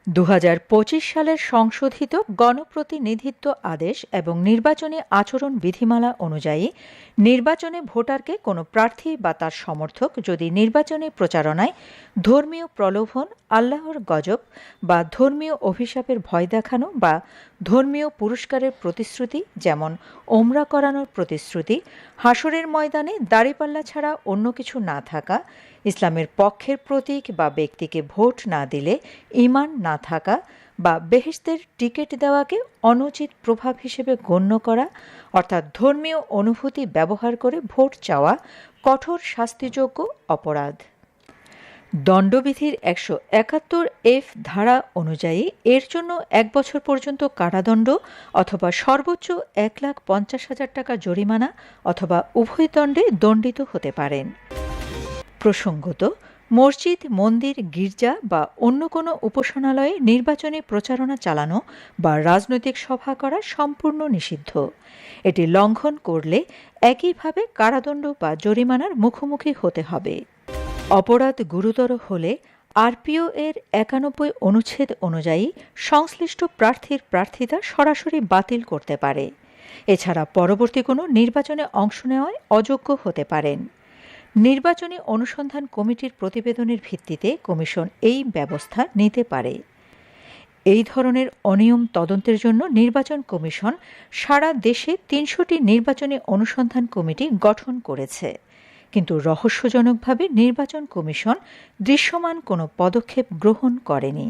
২০২৫ সালের সংশোধিত গণপ্রতিনিধিত্ব আদেশ এবং নির্বাচনী আচরণ বিধিমালা অনুযায়ী নির্বাচনে ভোটারকে কোনো প্রার্থী বা তার সমর্থক যদি নির্বাচনী প্রচারণায় ধর্মীয় প্রলোভন, আল্লাহর গজব বা ধর্মীয় অভিশাপের ভয় দেখানো বা ধর্মীয় পুরস্কারের প্রতিশ্রুতি যেমন ওমরা করানোর প্রতিশ্রুতি, হাশরের ময়দানে দাঁড়িপাল্লা ছাড়া অন্য কিছু না থাকা, ইসলামের পক্ষের প্রতীক বা ব্যক্তিকে ভোট না দিলে ঈমান না থাকা বা বেহেশতের টিকিট দেওয়াকে অনুচিত প্রভাব হিসেবে গণ্য করা, অর্থাৎ ধর্মীয় অনুভূতি ব্যবহার করে ভোট চাওয়া কঠোর শাস্তিযোগ্য অপরাধ। দণ্ডবিধির ১৭১ ধারা অনুযায়ী এর জন্য ১ বছর পর্যন্ত কারাদণ্ড অথবা সর্বোচ্চ ১,৫০,০০০ টাকা জরিমানা অথবা উভয় দণ্ডে দণ্ডিত হতে পারেন। প্রসঙ্গত, মসজিদ, মন্দির, গির্জা বা অন্য কোনো উপাসনালয়ে নির্বাচনী প্রচারণা চালানো বা রাজনৈতিক সভা করা সম্পূর্ণ নিষিদ্ধ। এটি লঙ্ঘন করলে একইভাবে কারাদণ্ড বা জরিমানার মুখোমুখি হতে হবে। অপরাধ গুরুতর হলে আরপিও এর ৯১ অনুচ্ছেদ অনুযায়ী সংশ্লিষ্ট প্রার্থীর প্রার্থিতা সরাসরি বাতিল করতে পারে। এছাড়া পরবর্তী কোনো নির্বাচনে অংশ নেওয়ায় অযোগ্য হতে পারেন। নির্বাচনী অনুসন্ধান কমিটির প্রতিবেদনের ভিত্তিতে কমিশন এই ব্যবস্থা নিতে পারে। এই ধরনের অনিয়ম তদন্তের জন্য নির্বাচন কমিশন সারা দেশে ৩০০টি নির্বাচনী অনুসন্ধান কমিটি গঠন করেছে, কিন্তু রহস্যজনকভাবে নির্বাচন কমিশন দৃশ্যমান কোনো পদক্ষেপ গ্রহণ করেনি।